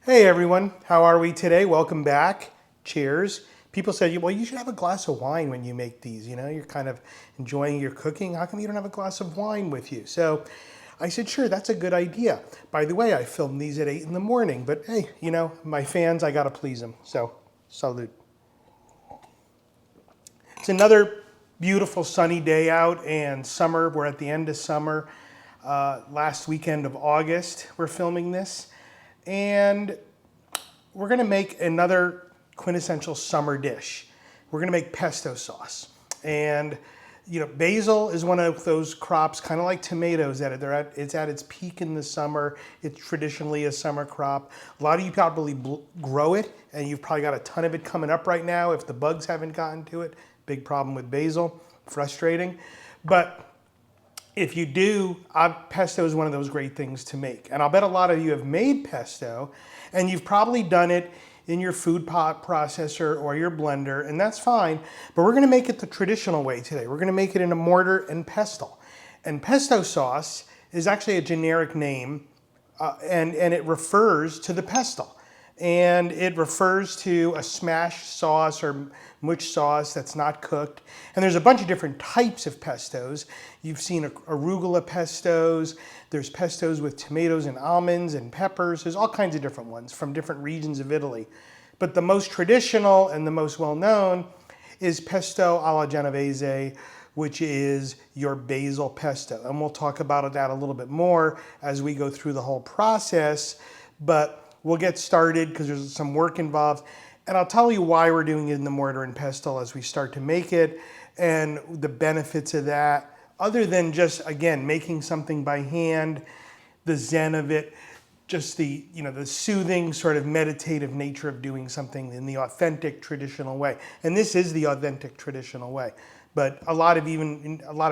Hey everyone, how are we today? Welcome back. Cheers. People said, well, you should have a glass of wine when you make these. You know, you're kind of enjoying your cooking. How come you don't have a glass of wine with you? So I said, sure, that's a good idea. By the way, I filmed these at 8 in the morning, but hey, you know, my fans, I got to please them. So salute. It's another beautiful sunny day out and summer. We're at the end of summer. Last weekend of August, we're filming this. And we're gonna make another quintessential summer dish. We're gonna make pesto sauce. And you know, basil is one of those crops, kind of like tomatoes, it's at its peak in the summer. It's traditionally a summer crop. A lot of you probably grow it, and you've probably got a ton of it coming up right now if the bugs haven't gotten to it. Big problem with basil, frustrating. But if you do, pesto is one of those great things to make. And I'll bet a lot of you have made pesto, and you've probably done it in your food processor or your blender, and that's fine. But we're gonna make it the traditional way today. We're gonna make it in a mortar and pestle. And pesto sauce is actually a generic name, and it refers to the pestle. And it refers to a smashed sauce or mush sauce that's not cooked. And there's a bunch of different types of pestos. You've seen arugula pestos. There's pestos with tomatoes and almonds and peppers. There's all kinds of different ones from different regions of Italy. But the most traditional and the most well-known is pesto alla genovese, which is your basil pesto. And we'll talk about that a little bit more as we go through the whole process. But we'll get started because there's some work involved. And I'll tell you why we're doing it in the mortar and pestle as we start to make it and the benefits of that, other than just, again, making something by hand, the zen of it, just the, you know, the soothing sort of meditative nature of doing something in the authentic traditional way. And this is the authentic traditional way. But a lot of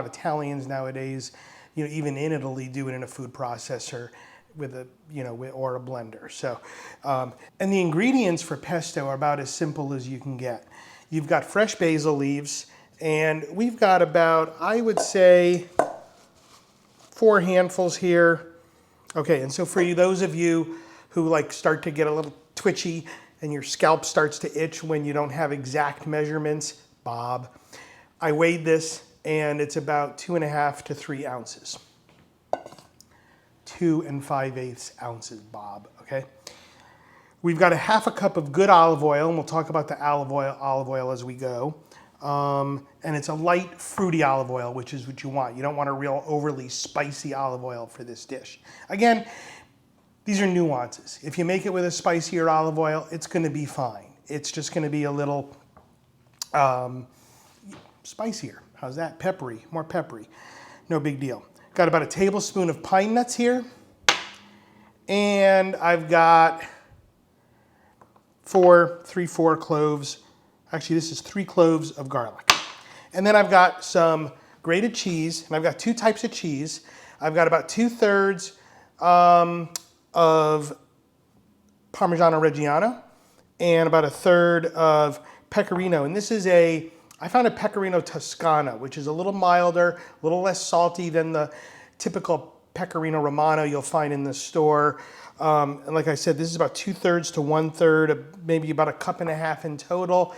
Italians nowadays, you know, even in Italy, do it in a food processor with a, you know, or a blender. So, and the ingredients for pesto are about as simple as you can get. You've got fresh basil leaves, and we've got about, I would say, 4 handfuls here. Okay, and so for you, those of you who like start to get a little twitchy and your scalp starts to itch when you don't have exact measurements, Bob, I weighed this, and it's about 2.5 to 3 ounces. 2 5/8 ounces, Bob, okay? We've got a 1/2 cup of good olive oil, and we'll talk about the olive oil as we go. And it's a light, fruity olive oil, which is what you want. You don't want a real overly spicy olive oil for this dish. Again, these are nuances. If you make it with a spicier olive oil, it's gonna be fine. It's just gonna be a little spicier. How's that? Peppery, more peppery. No big deal. Got about a tablespoon of pine nuts here. And I've got 4 cloves. Actually, this is 3 cloves of garlic. And then I've got some grated cheese, and I've got 2 types of cheese. I've got about 2/3 of Parmigiano Reggiano and about 1/3 of Pecorino. And this is I found a Pecorino Toscana, which is a little milder, a little less salty than the typical Pecorino Romano you'll find in the store. And like I said, this is about 2/3 to 1/3, maybe about 1.5 cups in total.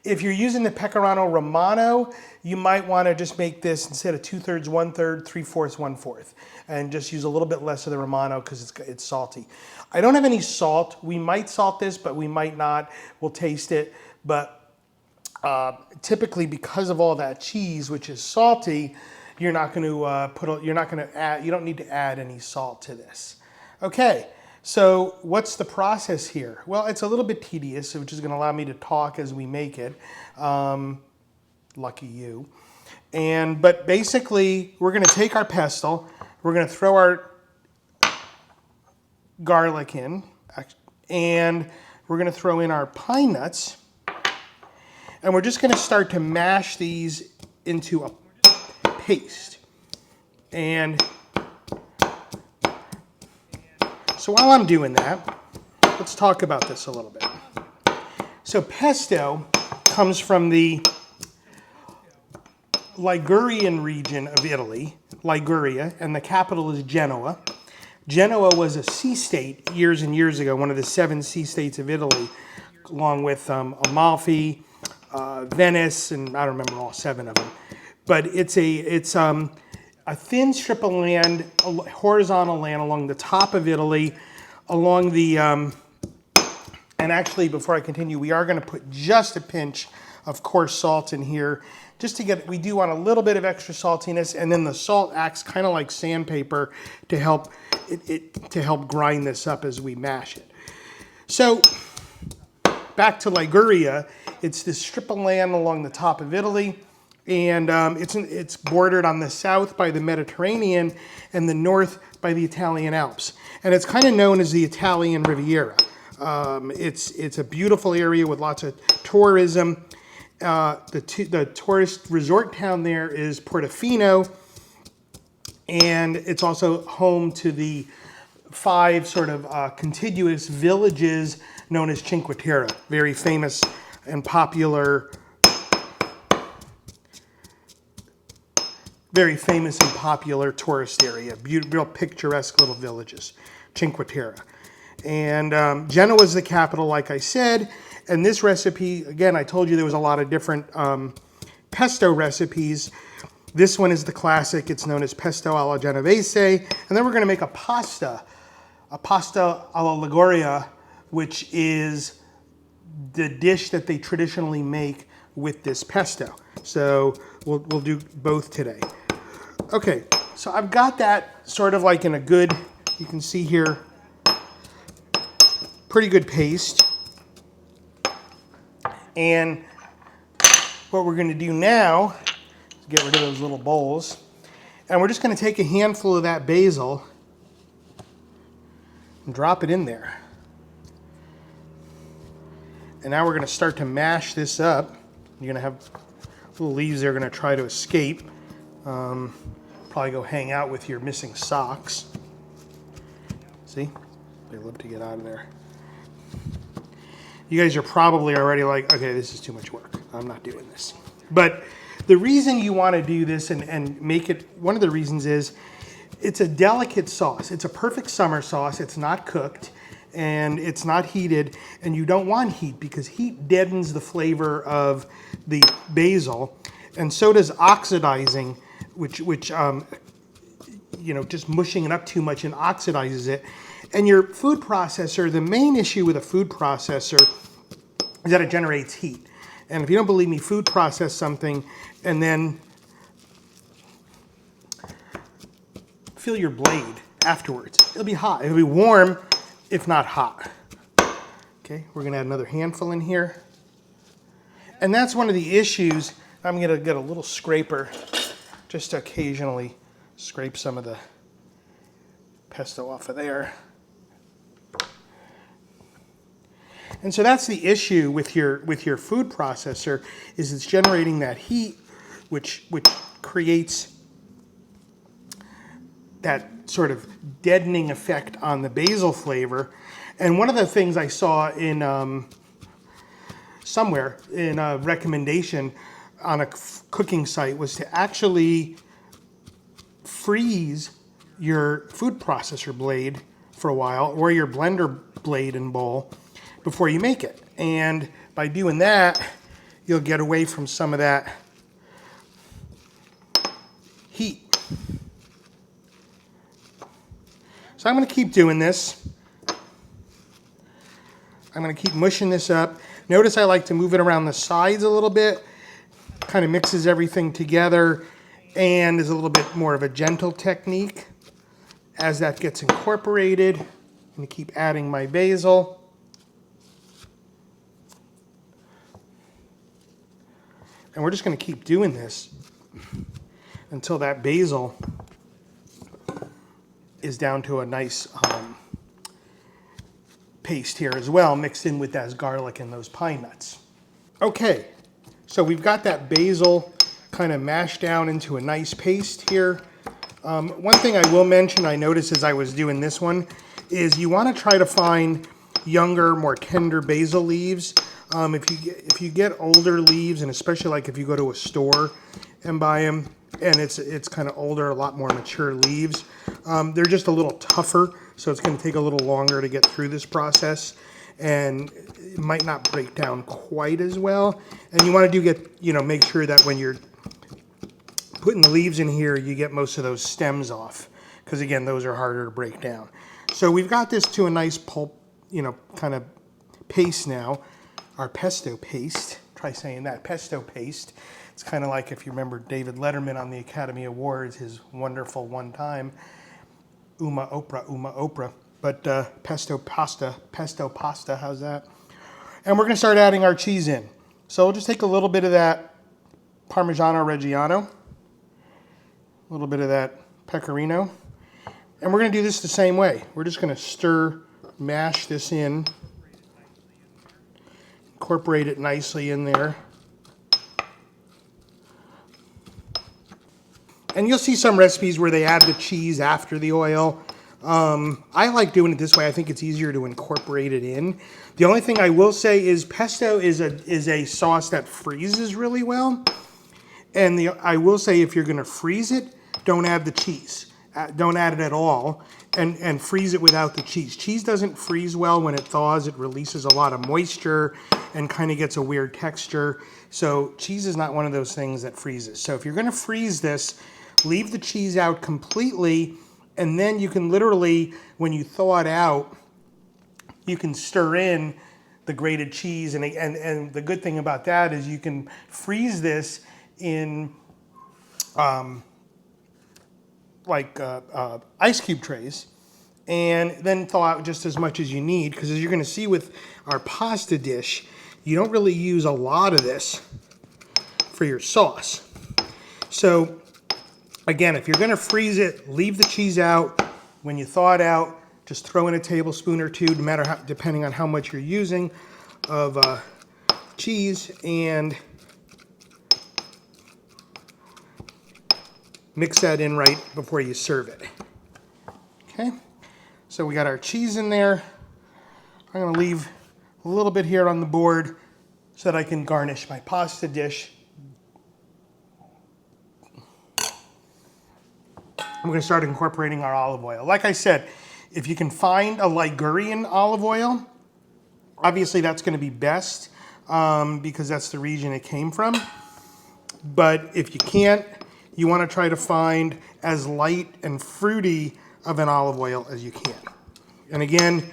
If you're using the Pecorino Romano, you might want to just make this instead of 2/3, 1/3, 3/4, 1/4, and just use a little bit less of the Romano because it's salty. I don't have any salt. We might salt this, but we might not. We'll taste it. But typically, because of all that cheese, which is salty, you don't need to add any salt to this. Okay, so what's the process here? Well, it's a little bit tedious, which is going to allow me to talk as we make it. Lucky you. But basically, we're going to take our pesto, we're going to throw our garlic in, and we're going to throw in our pine nuts. And we're just going to start to mash these into a paste. And so while I'm doing that, let's talk about this a little bit. So pesto comes from the Ligurian region of Italy, Liguria, and the capital is Genoa. Genoa was a sea-state years and years ago, one of the 7 sea-states of Italy, along with Amalfi, Venice, and I don't remember all 7 of them. But it's a thin strip of land, horizontal land along the top of Italy, along the, and actually before I continue, we are going to put just a pinch of coarse salt in here, just to get, we do want a little bit of extra saltiness, and then the salt acts kind of like sandpaper to help grind this up as we mash it. So back to Liguria, it's this strip of land along the top of Italy, and it's bordered on the south by the Mediterranean and the north by the Italian Alps, and it's kind of known as the Italian Riviera. It's a beautiful area with lots of tourism. The tourist resort town there is Portofino, and it's also home to the 5 sort of contiguous villages known as Cinque Terre, very famous and popular, tourist area, real picturesque little villages, Cinque Terre. And Genoa is the capital, like I said. And this recipe, again, I told you there was a lot of different pesto recipes. This one is the classic. It's known as pesto alla genovese. And then we're going to make a pasta alla Liguria, which is the dish that they traditionally make with this pesto. So we'll do both today. Okay, so I've got that sort of like in a good, you can see here, pretty good paste. And what we're going to do now is get rid of those little bowls. And we're just going to take a handful of that basil and drop it in there. And now we're going to start to mash this up. You're going to have little leaves that are going to try to escape. Probably go hang out with your missing socks. See? They love to get out of there. You guys are probably already like, okay, this is too much work. I'm not doing this. But the reason you want to do this and make it, one of the reasons is it's a delicate sauce. It's a perfect summer sauce. It's not cooked and it's not heated, and you don't want heat because heat deadens the flavor of the basil, and so does oxidizing, which just mushing it up too much and oxidizes it. And your food processor, the main issue with a food processor is that it generates heat. And if you don't believe me, food process something and then feel your blade afterwards. It'll be hot. It'll be warm, if not hot. Okay, we're gonna add another handful in here. And that's one of the issues. I'm gonna get a little scraper just to occasionally scrape some of the pesto off of there. And so that's the issue with your food processor, is it's generating that heat, which creates that sort of deadening effect on the basil flavor. And one of the things I saw in somewhere in a recommendation on a cooking site was to actually freeze your food processor blade for a while, or your blender blade and bowl, before you make it. And by doing that, you'll get away from some of that heat. So I'm going to keep doing this. I'm going to keep mushing this up. Notice I like to move it around the sides a little bit. Kind of mixes everything together and is a little bit more of a gentle technique. As that gets incorporated, I'm going to keep adding my basil. And we're just going to keep doing this until that basil is down to a nice paste here as well, mixed in with that garlic and those pine nuts. Okay, so we've got that basil kind of mashed down into a nice paste here. One thing I will mention, I noticed as I was doing this one, is you want to try to find younger, more tender basil leaves. If you get older leaves, and especially like if you go to a store and buy them, and it's kind of older, a lot more mature leaves, they're just a little tougher, so it's going to take a little longer to get through this process, and it might not break down quite as well. And you want to make sure that when you're putting the leaves in here, you get most of those stems off, because again, those are harder to break down. So we've got this to a nice pulp, kind of paste now. Our pesto paste. Try saying that, pesto paste. It's kind of like if you remember David Letterman on the Academy Awards, his wonderful one time, Uma Oprah. But pesto pasta, how's that? And we're going to start adding our cheese in. So we'll just take a little bit of that Parmigiano Reggiano, a little bit of that Pecorino, and we're going to do this the same way. We're just going to mash this in, incorporate it nicely in there. And you'll see some recipes where they add the cheese after the oil. I like doing it this way. I think it's easier to incorporate it in. The only thing I will say is pesto is a sauce that freezes really well. And I will say, if you're going to freeze it, don't add the cheese. Don't add it at all, and freeze it without the cheese. Cheese doesn't freeze well when it thaws. It releases a lot of moisture and kind of gets a weird texture. So cheese is not one of those things that freezes. So if you're going to freeze this, leave the cheese out completely, and then you can literally, when you thaw it out, you can stir in the grated cheese. And the good thing about that is you can freeze this in ice cube trays, and then thaw out just as much as you need, because as you're going to see with our pasta dish, you don't really use a lot of this for your sauce. So again, if you're going to freeze it, leave the cheese out. When you thaw it out, just throw in a tablespoon or two, depending on how much you're using of cheese, and mix that in right before you serve it. Okay, so we got our cheese in there. I'm going to leave a little bit here on the board so that I can garnish my pasta dish. I'm going to start incorporating our olive oil. Like I said, if you can find a Ligurian olive oil, obviously that's going to be best, because that's the region it came from. But if you can't, you want to try to find as light and fruity of an olive oil as you can. And again,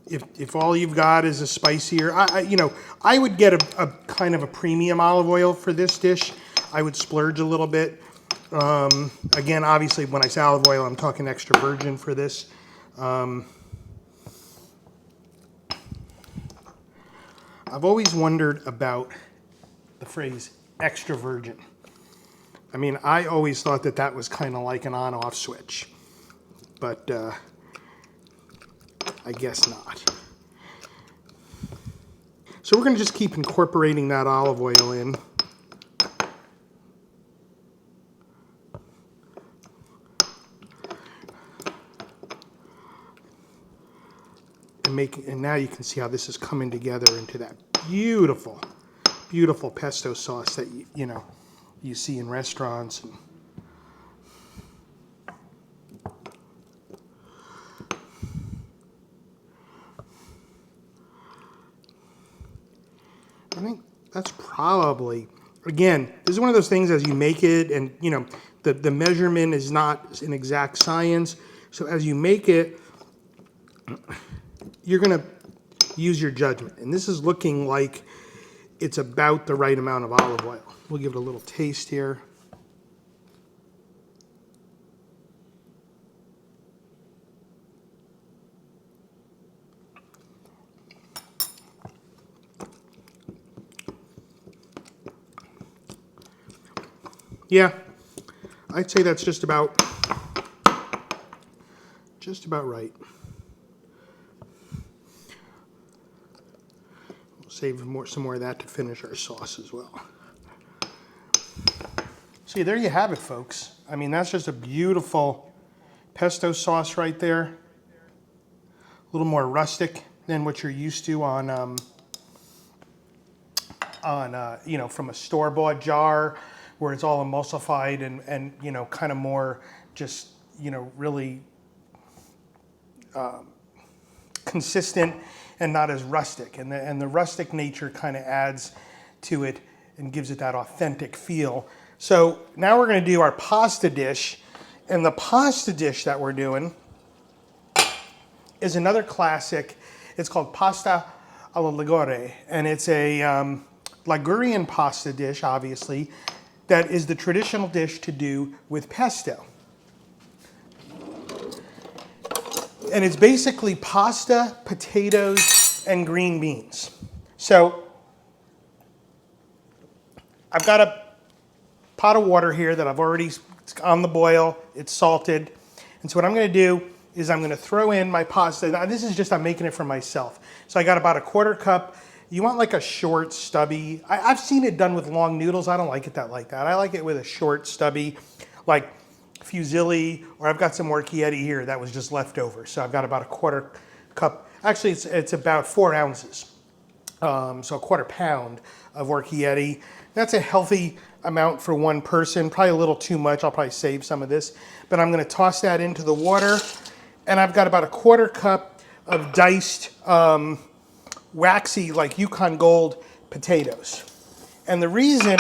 if all you've got is a spicier, I would get a kind of a premium olive oil for this dish. I would splurge a little bit. Again, obviously, when I say olive oil, I'm talking extra virgin for this. I've always wondered about the phrase extra virgin. I mean, I always thought that was kind of like an on-off switch, but I guess not. So we're going to just keep incorporating that olive oil in. And now you can see how this is coming together into that beautiful, beautiful pesto sauce that you see in restaurants. I think that's probably, again, this is one of those things as you make it, and the measurement is not an exact science. So as you make it, you're going to use your judgment. And this is looking like it's about the right amount of olive oil. We'll give it a little taste here. Yeah, I'd say that's just about right. We'll save some more of that to finish our sauce as well. See, there you have it, folks. I mean, that's just a beautiful pesto sauce right there. A little more rustic than what you're used to you know, from a store-bought jar where it's all emulsified and you know, kind of more just, you know, really consistent and not as rustic. And the rustic nature kind of adds to it and gives it that authentic feel. So now we're going to do our pasta dish. And the pasta dish that we're doing is another classic. It's called pasta alla ligure. And it's a Ligurian pasta dish, obviously, that is the traditional dish to do with pesto. And it's basically pasta, potatoes, and green beans. So I've got a pot of water here that I've already, it's on the boil, it's salted. And so what I'm gonna do is I'm gonna throw in my pasta. Now this is just, I'm making it for myself. So I got about a 1/4 cup. You want like a short, stubby, I've seen it done with long noodles. I don't like it like that. I like it with a short, stubby, like fusilli, or I've got some orchietti here that was just left over. So I've got about a 1/4 cup. Actually, it's about 4 ounces. So a 1/4 pound of orchietti. That's a healthy amount for one person, probably a little too much. I'll probably save some of this, but I'm gonna toss that into the water. And I've got about a 1/4 cup of diced waxy, like Yukon Gold potatoes. And the reason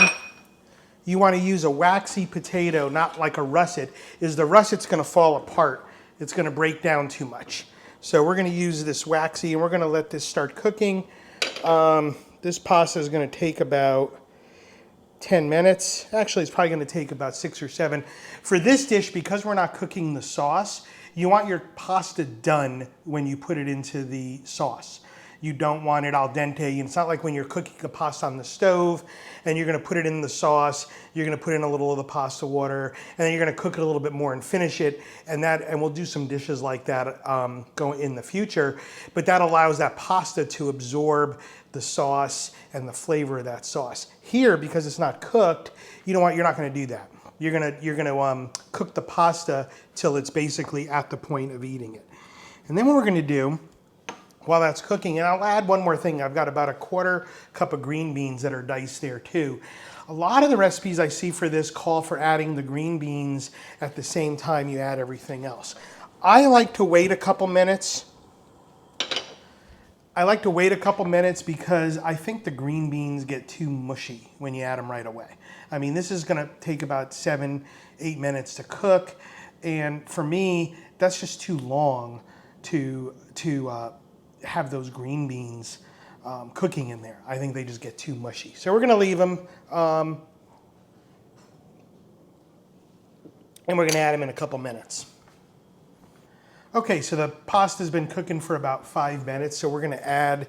you wanna use a waxy potato, not like a russet, is the russet's gonna fall apart. It's gonna break down too much. So we're gonna use this waxy and we're gonna let this start cooking. This pasta is gonna take about 10 minutes. Actually, it's probably gonna take about 6 or 7. For this dish, because we're not cooking the sauce, you want your pasta done when you put it into the sauce. You don't want it al dente. It's not like when you're cooking a pasta on the stove and you're gonna put it in the sauce, you're gonna put in a little of the pasta water, and then you're gonna cook it a little bit more and finish it. And we'll do some dishes like that going in the future. But that allows that pasta to absorb the sauce and the flavor of that sauce. Here, because it's not cooked, you're not gonna do that. You're gonna cook the pasta till it's basically at the point of eating it. And then what we're gonna do while that's cooking, and I'll add one more thing. I've got about a 1/4 cup of green beans that are diced there too. A lot of the recipes I see for this call for adding the green beans at the same time you add everything else. I like to wait a couple minutes. Because I think the green beans get too mushy when you add them right away. I mean, this is gonna take about 7-8 minutes to cook. And for me, that's just too long to have those green beans cooking in there. I think they just get too mushy. So we're gonna leave them and we're gonna add them in a couple minutes. Okay, so the pasta's been cooking for about 5 minutes, so we're gonna add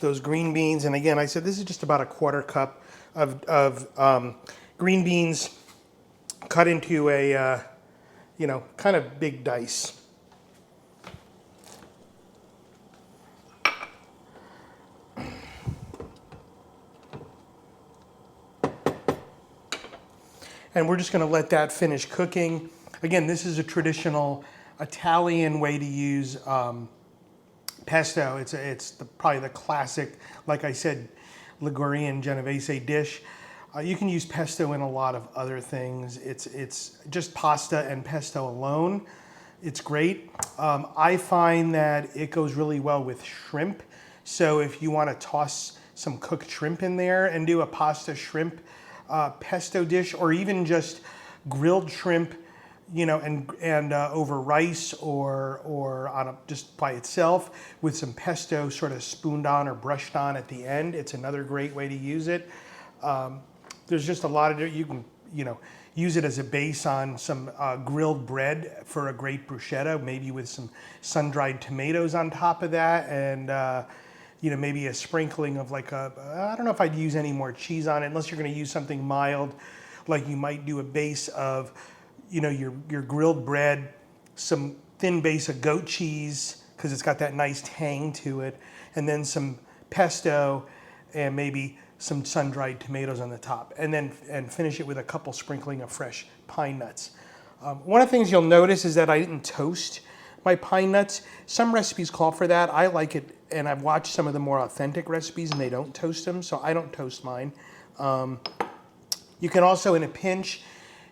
those green beans. And again, I said this is just about a 1/4 cup of green beans cut into a, you know, kind of big dice. And we're just gonna let that finish cooking. Again, this is a traditional Italian way to use pesto. It's probably the classic, like I said, Ligurian Genovese dish. You can use pesto in a lot of other things. It's just pasta and pesto alone. It's great. I find that it goes really well with shrimp. So if you wanna toss some cooked shrimp in there and do a pasta shrimp pesto dish, or even just grilled shrimp, you know, and over rice or on just by itself with some pesto sort of spooned on or brushed on at the end. It's another great way to use it. There's just a lot of, you can, you know, use it as a base on some grilled bread for a great bruschetta, maybe with some sun-dried tomatoes on top of that, and you know, maybe a sprinkling of like I don't know if I'd use any more cheese on it, unless you're gonna use something mild, like you might do a base of, you know, your grilled bread, some thin base of goat cheese, because it's got that nice tang to it, and then some pesto, and maybe some sun-dried tomatoes on the top, and finish it with a couple sprinkling of fresh pine nuts. One of the things you'll notice is that I didn't toast my pine nuts. Some recipes call for that. I like it and I've watched some of the more authentic recipes and they don't toast them, so I don't toast mine. You can also, in a pinch,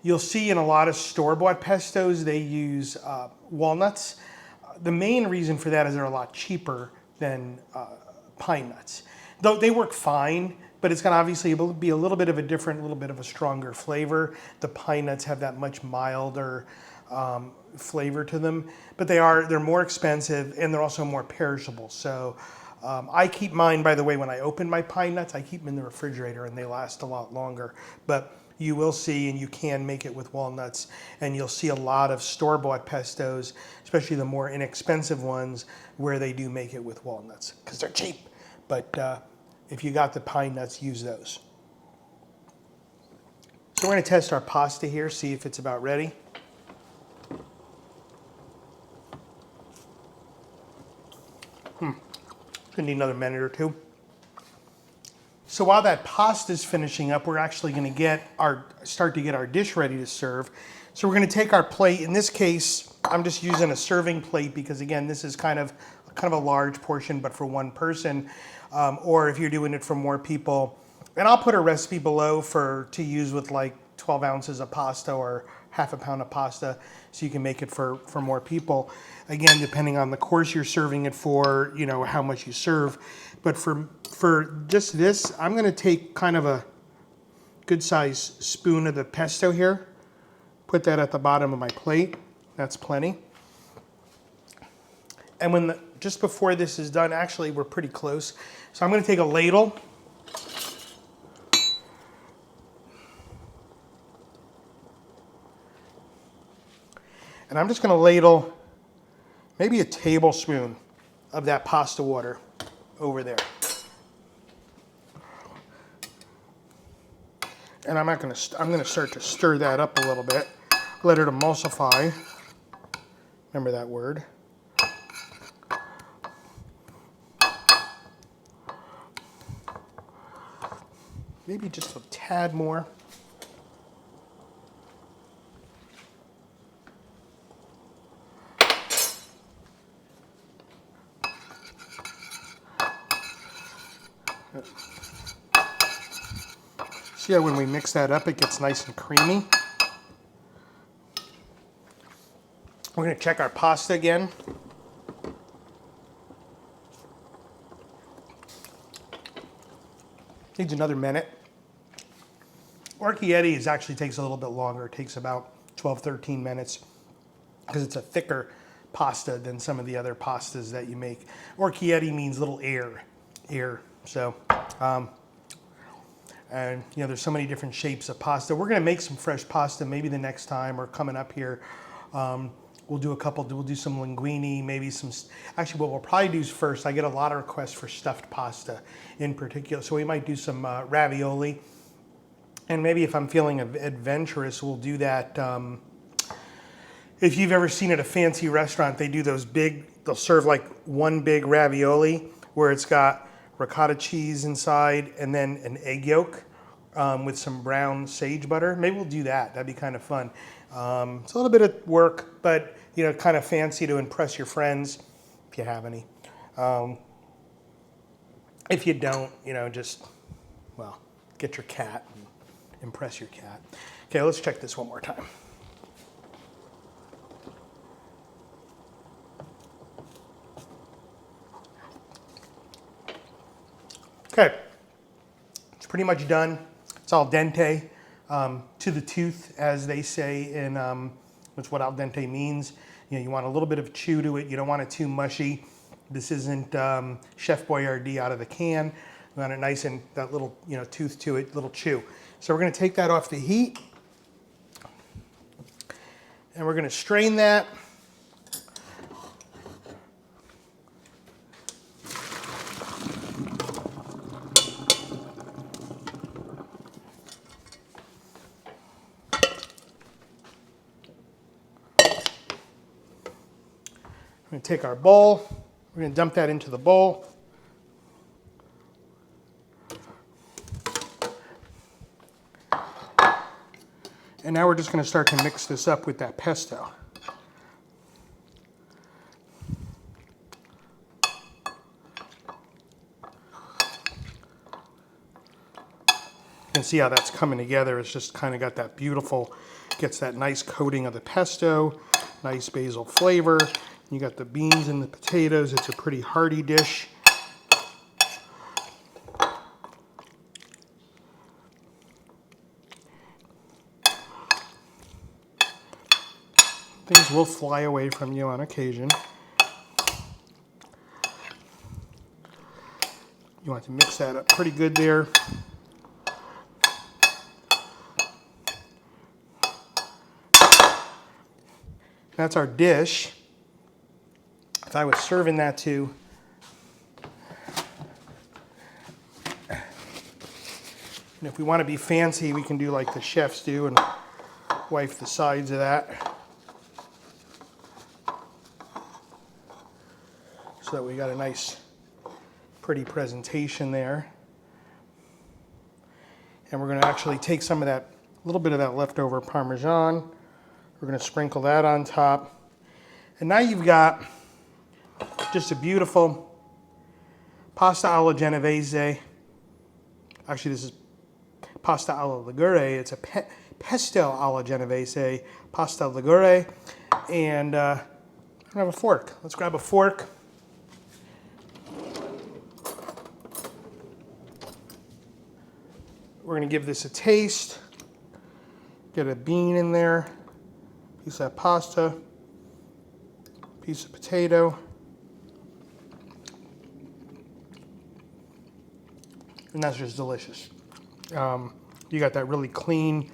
you'll see in a lot of store-bought pestos, they use walnuts. The main reason for that is they're a lot cheaper than pine nuts. Though they work fine, but it's going to obviously be a little bit of a different, a little bit of a stronger flavor. The pine nuts have that much milder flavor to them, but they're more expensive and they're also more perishable. So I keep mine, by the way, when I open my pine nuts, I keep them in the refrigerator and they last a lot longer. But you will see, and you can make it with walnuts, and you'll see a lot of store-bought pestos, especially the more inexpensive ones, where they do make it with walnuts because they're cheap. But if you got the pine nuts, use those. So we're going to test our pasta here, see if it's about ready. Gonna need another minute or two. So while that pasta is finishing up, we're actually going to start to get our dish ready to serve. So we're going to take our plate. In this case, I'm just using a serving plate because, again, this is kind of a large portion, but for one person, or if you're doing it for more people. And I'll put a recipe below to use with like 12 ounces of pasta or half a pound of pasta, so you can make it for more people. Again, depending on the course you're serving it for, you know, how much you serve. But for just this, I'm going to take kind of a good size spoon of the pesto here, put that at the bottom of my plate. That's plenty. And just before this is done, actually we're pretty close. So I'm going to take a ladle. And I'm just going to ladle maybe a tablespoon of that pasta water over there. And I'm going to start to stir that up a little bit, let it emulsify. Remember that word. Maybe just a tad more. See how when we mix that up, it gets nice and creamy. We're going to check our pasta again. Needs another minute. Orchietti actually takes a little bit longer. It takes about 12, 13 minutes because it's a thicker pasta than some of the other pastas that you make. Orchietti means little air. So, and you know, there's so many different shapes of pasta. We're going to make some fresh pasta maybe the next time or coming up here. We'll do some linguine, maybe some, actually what we'll probably do is first, I get a lot of requests for stuffed pasta in particular. So we might do some ravioli. And maybe if I'm feeling adventurous, we'll do that. If you've ever seen at a fancy restaurant, they do those they'll serve like one big ravioli where it's got ricotta cheese inside and then an egg yolk with some brown sage butter. Maybe we'll do that. That'd be kind of fun. It's a little bit of work, but you know, kind of fancy to impress your friends if you have any. If you don't, you know, just, well, get your cat and impress your cat. Okay, let's check this one more time. Okay, it's pretty much done. It's al dente, to the tooth, as they say in, that's what al dente means. You know, you want a little bit of chew to it. You don't want it too mushy. This isn't Chef Boyardee out of the can. You want it nice and that little, you know, tooth to it, little chew. So we're going to take that off the heat, and we're going to strain that. We're going to take our bowl, we're going to dump that into the bowl. And now we're just going to start to mix this up with that pesto. And see how that's coming together. It's just kind of got that beautiful, gets that nice coating of the pesto, nice basil flavor. You got the beans and the potatoes. It's a pretty hearty dish. Things will fly away from you on occasion. You want to mix that up pretty good there. That's our dish. If I was serving that to and if we want to be fancy, we can do like the chefs do and wipe the sides of that. So that we got a nice, pretty presentation there. And we're going to actually take some of that, a little bit of that leftover Parmesan. We're going to sprinkle that on top. And now you've got just a beautiful pasta alla genovese. Actually, this is pasta alla ligure. It's a pesto alla genovese, pasta ligure. And I don't have a fork. Let's grab a fork. We're going to give this a taste. Get a bean in there, piece of pasta, piece of potato. And that's just delicious. You got that really clean,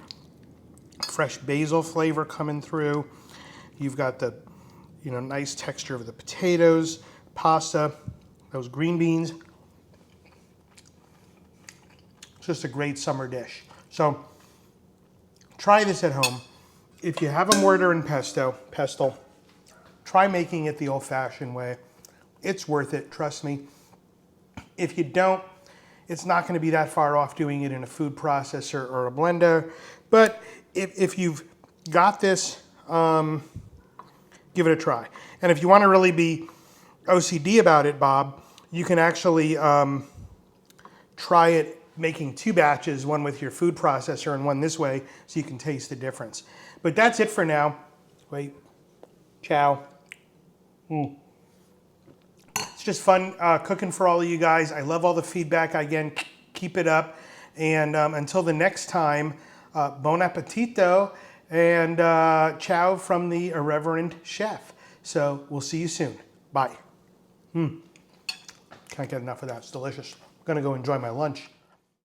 fresh basil flavor coming through. You've got the, nice texture of the potatoes, pasta, those green beans. It's just a great summer dish. So try this at home. If you have a mortar and pestle, try making it the old-fashioned way. It's worth it, trust me. If you don't, it's not going to be that far off doing it in a food processor or a blender. But if you've got this, give it a try. And if you want to really be OCD about it, Bob, you can actually try it making 2 batches, one with your food processor and one this way, so you can taste the difference. But that's it for now. Wait. Ciao. It's just fun cooking for all of you guys. I love all the feedback. Again, keep it up. And until the next time, bon appetito and ciao from the irreverent chef. So we'll see you soon. Bye. Can't get enough of that. It's delicious. I'm going to go enjoy my lunch.